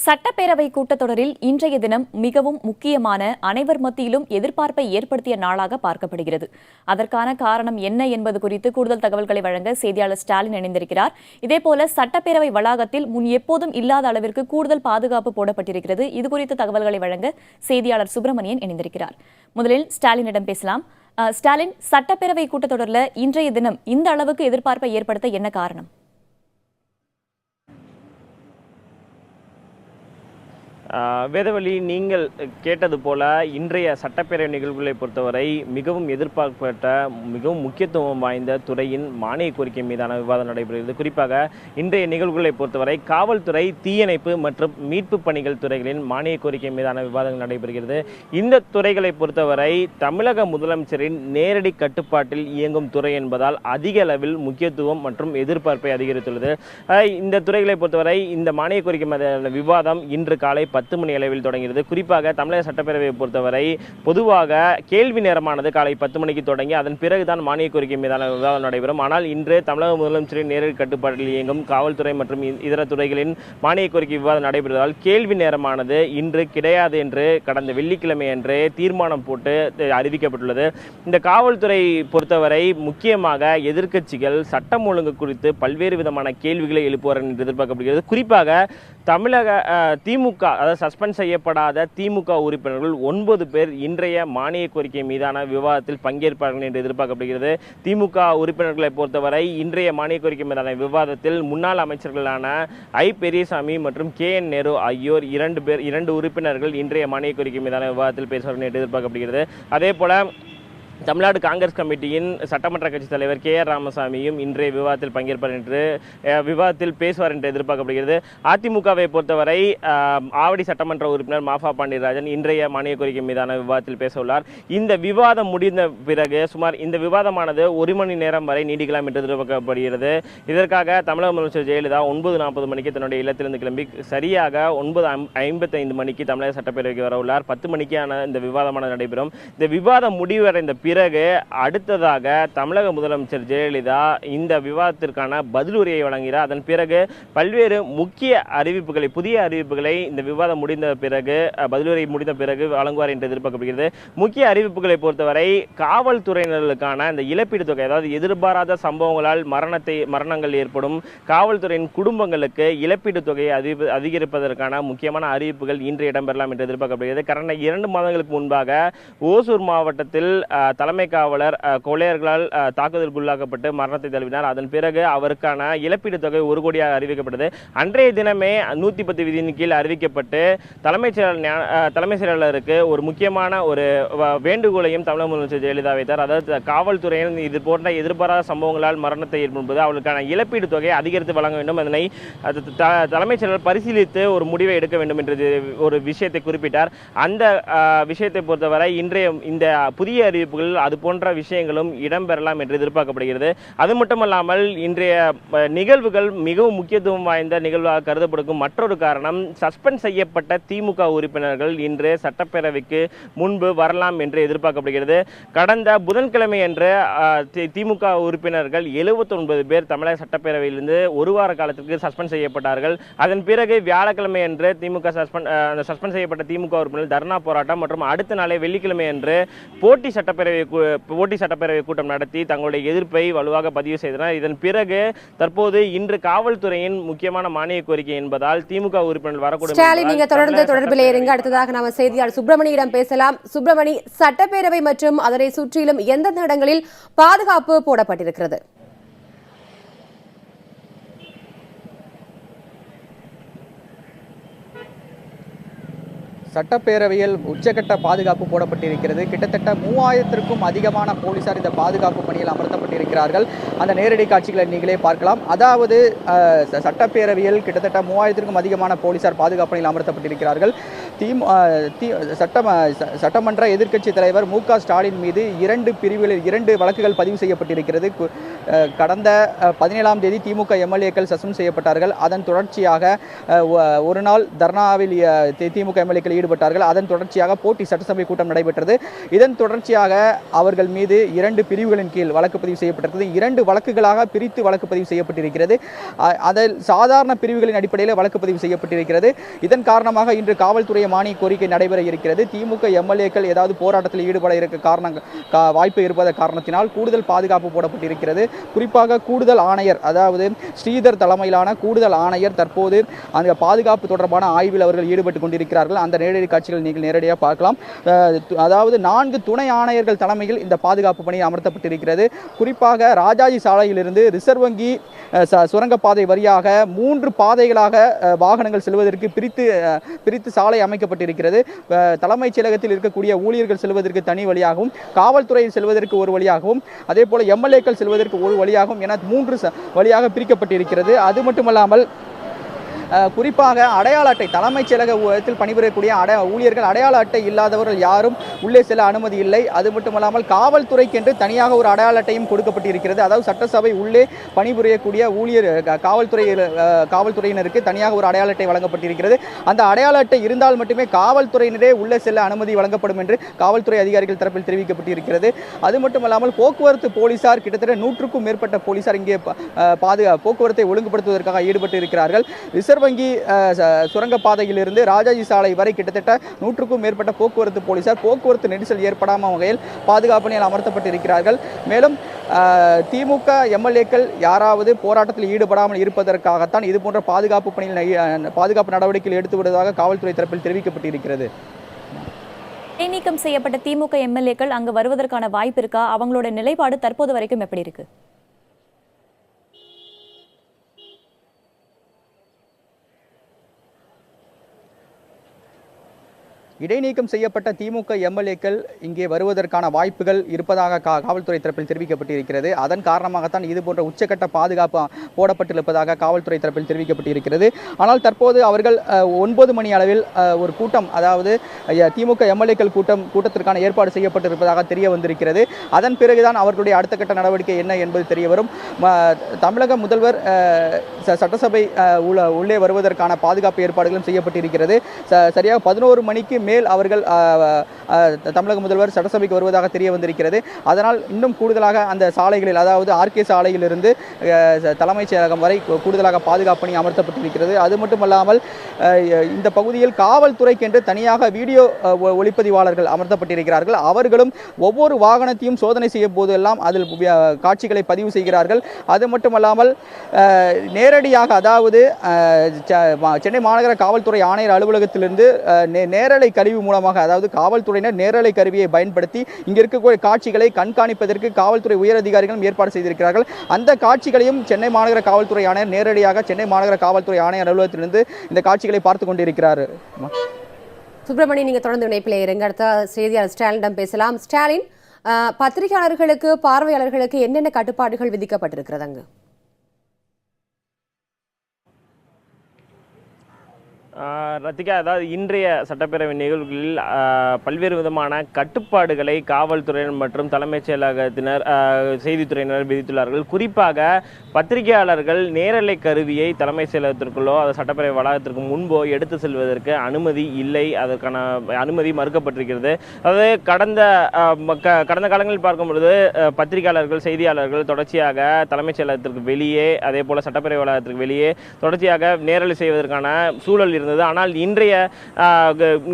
சட்டப்பேரவை கூட்டத்தொடரில் இன்றைய தினம் மிகவும் முக்கியமான அனைவர் மத்தியிலும் எதிர்பார்ப்பை ஏற்படுத்திய நாளாக பார்க்கப்படுகிறது. அதற்கான காரணம் என்ன என்பது குறித்து கூடுதல் தகவல்களை வழங்க செய்தியாளர் ஸ்டாலின் இணைந்திருக்கிறார். இதேபோல சட்டப்பேரவை வளாகத்தில் முன் எப்போதும் இல்லாத அளவிற்கு கூடுதல் பாதுகாப்பு போடப்பட்டிருக்கிறது. இதுகுறித்த தகவல்களை வழங்க செய்தியாளர் சுப்பிரமணியன் இணைந்திருக்கிறார். முதலில் ஸ்டாலினிடம் பேசலாம். ஸ்டாலின், சட்டப்பேரவை கூட்டத்தொடரில் இன்றைய தினம் இந்த அளவுக்கு எதிர்பார்ப்பை ஏற்படுத்த என்ன காரணம்? வேதவழி, நீங்கள் கேட்டது போல இன்றைய சட்டப்பேரவை நிகழ்வுகளை பொறுத்தவரை மிகவும் எதிர்பார்க்கப்பட்ட மிகவும் முக்கியத்துவம் வாய்ந்த துறையின் மானிய கோரிக்கை மீதான விவாதம் நடைபெறுகிறது. குறிப்பாக இன்றைய நிகழ்வுகளை பொறுத்தவரை காவல்துறை, தீயணைப்பு மற்றும் மீட்பு பணிகள் துறைகளின் மானிய கோரிக்கை மீதான விவாதங்கள் நடைபெறுகிறது. இந்த துறைகளை பொறுத்தவரை தமிழக முதலமைச்சரின் நேரடி கட்டுப்பாட்டில் இயங்கும் துறை என்பதால் அதிக அளவில் முக்கியத்துவம் மற்றும் எதிர்பார்ப்பை அதிகரித்துள்ளது. இந்த துறைகளை பொறுத்தவரை இந்த மானிய கோரிக்கை மீதான விவாதம் இன்று காலை 10 மணி அளவில் தொடங்கியது. குறிப்பாக தமிழக சட்டப்பேரவையை பொறுத்தவரை பொதுவாக கேள்வி நேரமானது காலை 10 மணிக்கு தொடங்கி அதன் பிறகுதான் மானிய கோரிக்கை மீதான விவாதம் நடைபெறும். ஆனால் இன்று தமிழக முதலமைச்சரின் நேரடி கட்டுப்பாட்டில் இயங்கும் காவல்துறை மற்றும் இதர துறைகளின் மானிய கோரிக்கை விவாதம் நடைபெறுவதால் கேள்வி நேரமானது இன்று கிடையாது என்று கடந்த வெள்ளிக்கிழமை அன்று தீர்மானம் போட்டு அறிவிக்கப்பட்டுள்ளது. இந்த காவல்துறை பொறுத்தவரை முக்கியமாக எதிர்க்கட்சிகள் சட்டம் ஒழுங்கு குறித்து பல்வேறு விதமான கேள்விகளை எழுப்புவார் என்று எதிர்பார்க்கப்படுகிறது. குறிப்பாக தமிழக திமுக, அதாவது சஸ்பெண்ட் செய்யப்படாத திமுக உறுப்பினர்கள் 9 பேர் இன்றைய மானிய கோரிக்கை மீதான விவாதத்தில் பங்கேற்பார்கள் என்று எதிர்பார்க்கப்படுகிறது. திமுக உறுப்பினர்களை பொறுத்தவரை இன்றைய மானிய கோரிக்கை மீதான விவாதத்தில் முன்னாள் அமைச்சர்களான பெரியசாமி மற்றும் KN நேரு ஆகியோர் 2 உறுப்பினர்கள் இன்றைய மானிய கோரிக்கை மீதான விவாதத்தில் பேசுவார்கள் என்று எதிர்பார்க்கப்படுகிறது. அதே போல தமிழ்நாடு காங்கிரஸ் கமிட்டியின் சட்டமன்ற கட்சித் தலைவர் KR ராமசாமியும் இன்றைய விவாதத்தில் பங்கேற்பார் என்று விவாதத்தில் பேசுவார் என்று எதிர்பார்க்கப்படுகிறது. அதிமுகவை பொறுத்தவரை ஆவடி சட்டமன்ற உறுப்பினர் மாஃபா பாண்டியராஜன் இன்றைய மானிய கோரிக்கை மீதான விவாதத்தில் பேச உள்ளார். இந்த விவாதம் முடிந்த பிறகு இந்த விவாதமானது 1 மணி நேரம் வரை நீடிக்கலாம் என்று எதிர்பார்க்கப்படுகிறது. இதற்காக தமிழக முதலமைச்சர் ஜெயலலிதா 9:40 மணிக்கு தன்னுடைய இல்லத்திலிருந்து கிளம்பி சரியாக 9:55 மணிக்கு தமிழக சட்டப்பேரவைக்கு வர உள்ளார். 10 மணிக்கான இந்த விவாதமானது நடைபெறும். இந்த விவாதம் முடிவடைந்த பிறகு அடுத்ததாக தமிழக முதலமைச்சர் ஜெயலலிதா இந்த விவாதத்திற்கான பதிலுரையை வழங்குகிறார். அதன் பிறகு பல்வேறு முக்கிய அறிவிப்புகளை, புதிய அறிவிப்புகளை இந்த விவாதம் முடிந்த பிறகு, பதிலுரை முடிந்த பிறகு வழங்குவார் என்று எதிர்பார்க்கப்படுகிறது. முக்கிய அறிவிப்புகளை பொறுத்தவரை காவல்துறையினர்களுக்கான இந்த இழப்பீடு தொகை, அதாவது எதிர்பாராத சம்பவங்களால் மரணங்கள் ஏற்படும் காவல்துறையின் குடும்பங்களுக்கு இழப்பீடு தொகையை அதிகரிப்பதற்கான முக்கியமான அறிவிப்புகள் இன்று இடம்பெறலாம் என்று எதிர்பார்க்கப்படுகிறது. கடந்த 2 மாதங்களுக்கு முன்பாக ஓசூர் மாவட்டத்தில் தலைமை காவலர் கொள்ளையர்களால் தாக்குதலுக்குள்ளாக்கப்பட்டு மரணத்தை தழுவினார். அதன் பிறகு அவருக்கான இழப்பீடு தொகை 1 கோடியாக அறிவிக்கப்பட்டது. அன்றைய தினமே 110 விதியின் கீழ் அறிவிக்கப்பட்டு தலைமை செயலாளருக்கு ஒரு முக்கியமான ஒரு வேண்டுகோளையும் தமிழக முதலமைச்சர் ஜெயலலிதா வைத்தார். அதாவது காவல்துறையின் இது போன்ற எதிர்பாராத சம்பவங்களால் மரணத்தை ஏற்படும்போது அவர்களுக்கான இழப்பீடு தொகையை அதிகரித்து வழங்க வேண்டும், அதனை தலைமைச் செயலாளர் பரிசீலித்து ஒரு முடிவை எடுக்க வேண்டும் என்று ஒரு விஷயத்தை குறிப்பிட்டார். அந்த விஷயத்தை பொறுத்தவரை இன்றைய இந்த புதிய அறிவிப்புகள் அது போன்ற விஷயங்களும் இடம்பெறலாம் என்று எதிர்பார்க்கப்படுகிறது. அது மட்டுமல்லாமல் இன்றைய நிகழ்வுகள் மிகவும் முக்கியத்துவம் வாய்ந்த நிகழ்வாக கருதப்படும் மற்றொரு காரணம், சஸ்பெண்ட் செய்யப்பட்ட திமுக உறுப்பினர்கள் இன்று சட்டப்பேரவைக்கு முன்பு வரலாம் என்று எதிர்பார்க்கப்படுகிறது. கடந்த புதன்கிழமை அன்று திமுக உறுப்பினர்கள் 79 பேர் தமிழக சட்டப்பேரவையிலிருந்து 1 வார காலத்திற்கு சஸ்பெண்ட் செய்யப்பட்டார்கள். அதன் பிறகு வியாழக்கிழமை அன்று சஸ்பெண்ட் செய்யப்பட்ட திமுக உறுப்பினர்கள் தர்ணா போராட்டம் மற்றும் அடுத்த நாளே வெள்ளிக்கிழமை அன்று போட்டி சட்டப்பேரவை கூட்டம் நடத்தி தங்களுடைய எதிர்ப்பை வலுவாக பதிவு செய்தனர். இதன் பிறகு தற்போது இன்று காவல்துறையின் முக்கியமான மானிய கோரிக்கை என்பதால் திமுக உறுப்பினர்கள் வரக்கூடிய ஸ்டாலின், நீங்க தொடர்பில் இருங்க. அடுத்ததாக நாம செய்தியாளர் சுப்பிரமணியிடம் பேசலாம். சுப்பிரமணி, சட்டப்பேரவை மற்றும் அதனை சுற்றிலும் எந்தெந்த இடங்களில் பாதுகாப்பு போடப்பட்டிருக்கிறது? சட்டப்பேரவையில் உச்சக்கட்ட பாதுகாப்பு போடப்பட்டிருக்கிறது. கிட்டத்தட்ட 3000க்கும் அதிகமான போலீசார் இந்த பாதுகாப்பு பணியில் அமர்த்தப்பட்டிருக்கிறார்கள். அந்த நேரடி காட்சிகளை நீங்களே பார்க்கலாம். அதாவது சட்டப்பேரவையில் கிட்டத்தட்ட 3000க்கும் அதிகமான போலீசார் பாதுகாப்பு பணியில் அமர்த்தப்பட்டிருக்கிறார்கள். சட்டமன்ற எதிர்க்கட்சி தலைவர் மு.க. ஸ்டாலின் மீது 2 பிரிவுகளில் 2 வழக்குகள் பதிவு செய்யப்பட்டிருக்கிறது. கடந்த 17ஆம் தேதி திமுக எம்எல்ஏக்கள் சஸ்பெண்ட் செய்யப்பட்டார்கள். அதன் தொடர்ச்சியாக ஒரு நாள் தர்ணாவில் திமுக எம்எல்ஏக்கள் ஈடுபட்டார்கள். அதன் தொடர்ச்சியாக போட்டி சட்டசபை கூட்டம் நடைபெற்றது. இதன் தொடர்ச்சியாக அவர்கள் மீது 2 பிரிவுகளின் கீழ் வழக்கு பதிவு செய்யப்பட்டிருக்கிறது. 2 வழக்குகளாக பிரித்து வழக்கு பதிவு செய்யப்பட்டிருக்கிறது. அதில் சாதாரண பிரிவுகளின் அடிப்படையில் வழக்கு பதிவு செய்யப்பட்டிருக்கிறது. இதன் காரணமாக இன்று காவல்துறை மானிய கோரிக்கை நடைபெற இருக்கிறது. திமுக எம்எல்ஏக்கள் ஏதாவது போராட்டத்தில் ஈடுபட வாய்ப்பு இருப்பத காரணத்தினால் கூடுதல் பாதுகாப்பு போடப்பட்டிருக்கிறது. குறிப்பாக கூடுதல் ஆணையர், அதாவது ஸ்ரீதர் தலைமையிலான கூடுதல் ஆணையர் தற்போது அந்த பாதுகாப்பு தொடர்பான ஆய்வில் அவர்கள் ஈடுபட்டு கொண்டிருக்கிறார்கள். அந்த நேரடி காட்சிகள் நீங்கள் நேரடியாக பார்க்கலாம். அதாவது 4 துணை ஆணையர்கள் தலைமையில் இந்த பாதுகாப்பு பணி அமர்த்தப்பட்டிருக்கிறது. குறிப்பாக ராஜாஜி சாலையிலிருந்து ரிசர்வ் வங்கி சுரங்கப்பாதை வழியாக 3 பாதைகளாக வாகனங்கள் செல்வதற்கு பிரித்து சாலை அமைக்கப்பட்டிருக்கிறது. தலைமைச் செயலகத்தில் இருக்கக்கூடிய ஊழியர்கள் செல்வதற்கு தனி வழியாகவும், காவல்துறையில் செல்வதற்கு ஒரு வழியாகவும், அதே போல எம்எல்ஏக்கள் செல்வதற்கு ஒரு வழியாகவும் என 3 வழியாக பிரிக்கப்பட்டிருக்கிறது. அது மட்டுமல்லாமல் குறிப்பாக அடையாள அட்டை, தலைமைச் செயலகத்தில் பணிபுரியக்கூடிய ஊழியர்கள் அடையாள அட்டை இல்லாதவர்கள் யாரும் உள்ளே செல்ல அனுமதி இல்லை. அது மட்டுமல்லாமல் காவல்துறைக்கென்று தனியாக ஒரு அடையாள அட்டையும் கொடுக்கப்பட்டிருக்கிறது. அதாவது சட்டசபை உள்ளே பணிபுரியக்கூடிய ஊழியர் காவல்துறையினருக்கு தனியாக ஒரு அடையாள அட்டை வழங்கப்பட்டிருக்கிறது. அந்த அடையாள அட்டை இருந்தால் மட்டுமே காவல்துறையினரே உள்ளே செல்ல அனுமதி வழங்கப்படும் என்று காவல்துறை அதிகாரிகள் தரப்பில் தெரிவிக்கப்பட்டிருக்கிறது. அது மட்டுமல்லாமல் போக்குவரத்து போலீசார் கிட்டத்தட்ட 100க்கும் மேற்பட்ட போலீசார் இங்கே போக்குவரத்தை ஒழுங்குபடுத்துவதற்காக ஈடுபட்டு இருக்கிறார்கள். ரிசர்வ் வங்கி சுரங்கப்பாதையிலிருந்து ராஜாஜி சாலை வரை கிட்டத்தட்ட 100க்கும் மேற்பட்ட போக்குவரத்து போலீசார் போக்குவரத்து நெரிசல் ஏற்படாமல் வகையில் பாதுகாப்பு பணியில் அமர்த்தப்பட்டிருக்கிறார்கள். மேலும் திமுக எம்எல்ஏக்கள் யாராவது போராட்டத்தில் ஈடுபடாமல் இருப்பதற்காகத்தான் இதுபோன்ற பாதுகாப்பு நடவடிக்கைகள் எடுத்து வருவதாக காவல்துறை தரப்பில் தெரிவிக்கப்பட்டிருக்கிறது. இடைநீக்கம் செய்யப்பட்ட திமுக எம்எல்ஏக்கள் அங்கு வருவதற்கான வாய்ப்பு இருக்கா? அவங்களோட நிலைப்பாடு தற்போது வரைக்கும் எப்படி இருக்கு? இடைநீக்கம் செய்யப்பட்ட திமுக எம்எல்ஏக்கள் இங்கே வருவதற்கான வாய்ப்புகள் இருப்பதாக காவல்துறை தரப்பில் தெரிவிக்கப்பட்டிருக்கிறது. அதன் காரணமாகத்தான் இதுபோன்ற உச்சக்கட்ட பாதுகாப்பு போடப்பட்டிருப்பதாக காவல்துறை தரப்பில் தெரிவிக்கப்பட்டிருக்கிறது. ஆனால் தற்போது அவர்கள் 9 மணி அளவில் ஒரு கூட்டம், அதாவது திமுக எம்எல்ஏக்கள் கூட்டத்திற்கான ஏற்பாடு செய்யப்பட்டிருப்பதாக தெரிய வந்திருக்கிறது. அதன் பிறகுதான் அவர்களுடைய அடுத்த கட்ட நடவடிக்கை என்ன என்பது தெரிய வரும். தமிழக முதல்வர் சட்டசபை உள்ளே வருவதற்கான பாதுகாப்பு ஏற்பாடுகளும் செய்யப்பட்டிருக்கிறது. சரியாக 11 மணிக்கு மேல் அவர்கள் தமிழக முதல்வர் சட்டசபைக்கு வருவதாக தெரிய வந்திருக்கிறது. அதனால் இன்னும் கூடுதலாக அந்த சாலைகளில், அதாவது ஆர்கே சாலையிலிருந்து தலைமைச் செயலகம் வரை கூடுதலாக பாதுகாப்பு பணி அமர்த்தப்பட்டிருக்கிறது. அது மட்டுமல்லாமல் இந்த பகுதியில் காவல்துறைக்கென்று தனியாக வீடியோ ஒளிப்பதிவாளர்கள் அமர்த்தப்பட்டிருக்கிறார்கள். அவர்களும் ஒவ்வொரு வாகனத்தையும் சோதனை செய்யும் போதெல்லாம் அதில் காட்சிகளை பதிவு செய்கிறார்கள். அது மட்டுமல்லாமல் நேரடியாக, அதாவது சென்னை மாநகர காவல்துறை ஆணையர் அலுவலகத்திலிருந்து நேரலை கருவி மூலமாக, அதாவது காவல்துறையினர் நேரலை கருவியை பயன்படுத்தி இங்கே இருக்கக்கூடிய காட்சிகளை கண்காணிப்பதற்கு காவல்துறை உயரதிகாரிகளும் ஏற்பாடு செய்திருக்கிறார்கள். அந்த காட்சிகளையும் சென்னை மாநகர காவல்துறை ஆணையர் நேரடியாக சென்னை மாநகர காவல்துறை ஆணையர் அலுவலகத்திலிருந்து இந்த காட்சிகளை பார்த்து கொண்டிருக்கிறார். சுப்பிரமணி, நீங்க தொடர்ந்து இணைப்பில் இருங்க. அடுத்த செய்தியாளர் ஸ்டாலினிடம் பேசலாம். ஸ்டாலின், பத்திரிகையாளர்களுக்கு, பார்வையாளர்களுக்கு என்னென்ன கட்டுப்பாடுகள் விதிக்கப்பட்டிருக்கிறது அங்கு? ரத்திகா, அதாவது இன்றைய சட்டப்பேரவை நிகழ்வுகளில் பல்வேறு விதமான கட்டுப்பாடுகளை காவல்துறையினர் மற்றும் தலைமைச் செயலகத்தினர், செய்தித்துறையினர் விதித்துள்ளார்கள். குறிப்பாக பத்திரிகையாளர்கள் நேரலை கருவியை தலைமைச் செயலகத்திற்குள்ளோ அது சட்டப்பேரவை வளாகத்திற்கு முன்போ எடுத்து செல்வதற்கு அனுமதி இல்லை. அதற்கான அனுமதி மறுக்கப்பட்டிருக்கிறது. அதாவது கடந்த காலங்களில் பார்க்கும் பொழுது பத்திரிகையாளர்கள், செய்தியாளர்கள் தொடர்ச்சியாக தலைமைச் செயலகத்திற்கு வெளியே, அதே போல சட்டப்பேரவை வளாகத்திற்கு வெளியே தொடர்ச்சியாக நேரலை செய்வதற்கான சூழல் இருந்தது. ஆனால் இன்றைய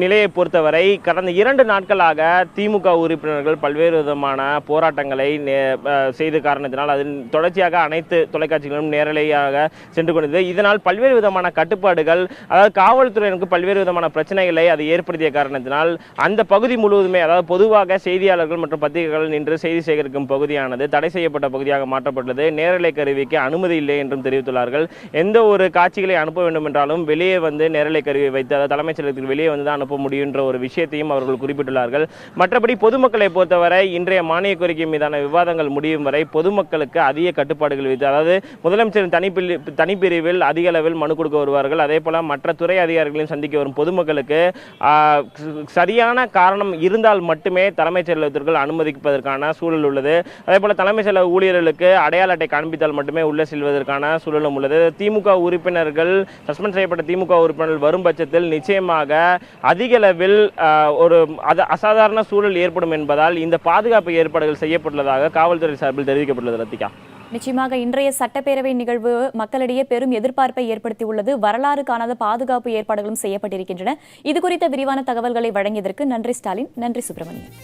நிலையை பொறுத்தவரை கடந்த 2 நாட்களாக திமுக உறுப்பினர்கள் பல்வேறு விதமான போராட்டங்களை செய்த காரணத்தினால் அதில் தொடர்ச்சியாக அனைத்து தொலைக்காட்சிகளும் நேரலையாக சென்று கொண்டது. இதனால் பல்வேறு விதமான கட்டுப்பாடுகள், அதாவது காவல்துறையினருக்கு பல்வேறு விதமான பிரச்சனைகளை அது ஏற்படுத்திய காரணத்தினால் அந்த பகுதி முழுவதுமே, அதாவது பொதுவாக செய்தியாளர்கள் மற்றும் பத்திரிகைகள் நின்று செய்தி சேகரிக்கும் பகுதியானது தடை செய்யப்பட்ட பகுதியாக மாற்றப்பட்டது. நேரலை கருவிக்கு அனுமதி இல்லை என்றும் தெரிவித்துள்ளார்கள். எந்த ஒரு காட்சிகளை அனுப்ப வேண்டும் என்றாலும் வெளியே வந்து நேரலை கருவியை வைத்து அதாவது தலைமைச் செயலகத்துக்கு வெளியே வந்து தான் அனுப்ப முடியுன்ற ஒரு விஷயத்தையும் அவர்கள் குறிப்பிட்டுள்ளார்கள். மற்றபடி பொதுமக்களை பொறுத்தவரை இன்றைய மானிய கோரிக்கை மீதான விவாதங்கள் முடியும் வரை பொதுமக்களுக்கு அதிக கட்டுப்பாடுகள் விதித்து, அதாவது முதலமைச்சரின் தனிப்பிரிவில் அதிக அளவில் மனு கொடுக்க வருவார்கள். அதே போல மற்ற துறை அதிகாரிகளையும் சந்திக்க வரும் பொதுமக்களுக்கு சரியான காரணம் இருந்தால் மட்டுமே தலைமைச் செயலகத்திற்குள் அனுமதிப்பதற்கான சூழல் உள்ளது. அதே போல தலைமைச் செயலக ஊழியர்களுக்கு அடையாள அட்டை காண்பித்தால் மட்டுமே உள்ள செல்வதற்கான சூழலும் உள்ளது. திமுக உறுப்பினர்கள், சஸ்பெண்ட் செய்யப்பட்ட திமுக உறுப்பினர்கள் வரும் பட்சத்தில் நிச்சயமாக அதிக அளவில் ஒரு அசாதாரண சூழல் ஏற்படும் என்பதால் இந்த பாதுகாப்பு ஏற்பாடுகள் செய்யப்பட்டுள்ளதாக காவல்துறை சார்பில் தெரிவிக்கப்பட்டுள்ளது. ரத்திகா, நிச்சயமாக இன்றைய சட்டப்பேரவை நிகழ்வு மக்களிடையே பெரும் எதிர்பார்ப்பை ஏற்படுத்தியுள்ளது. வரலாறு காணாத பாதுகாப்பு ஏற்பாடுகளும் செய்யப்பட்டிருக்கின்றன. இது குறித்த விரிவான தகவல்களை வழங்கியதற்கு நன்றி ஸ்டாலின். நன்றி சுப்பிரமணியன்.